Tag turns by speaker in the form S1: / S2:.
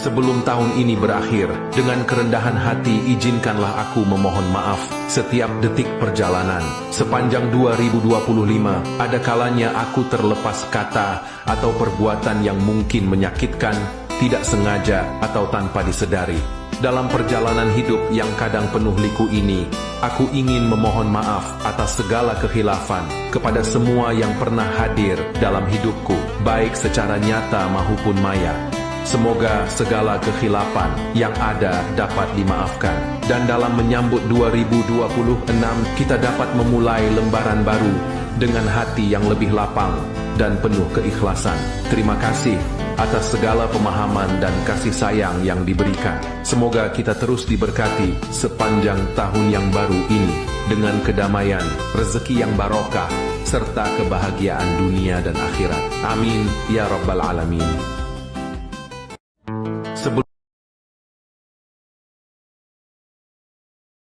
S1: Sebelum tahun ini berakhir, dengan kerendahan hati izinkanlah aku memohon maaf setiap detik perjalanan. Sepanjang 2025, ada kalanya aku terlepas kata atau perbuatan yang mungkin menyakitkan, tidak sengaja atau tanpa disedari. Dalam perjalanan hidup yang kadang penuh liku ini, aku ingin memohon maaf atas segala kekhilafan kepada semua yang pernah hadir dalam hidupku, baik secara nyata maupun maya. Semoga segala kekhilafan yang ada dapat dimaafkan. Dan dalam menyambut 2026, kita dapat memulai lembaran baru dengan hati yang lebih lapang dan penuh keikhlasan. Terima kasih atas segala pemahaman dan kasih sayang yang diberikan. Semoga kita terus diberkati sepanjang tahun yang baru ini dengan kedamaian, rezeki yang barokah, serta kebahagiaan dunia dan akhirat. Amin ya rabbal alamin.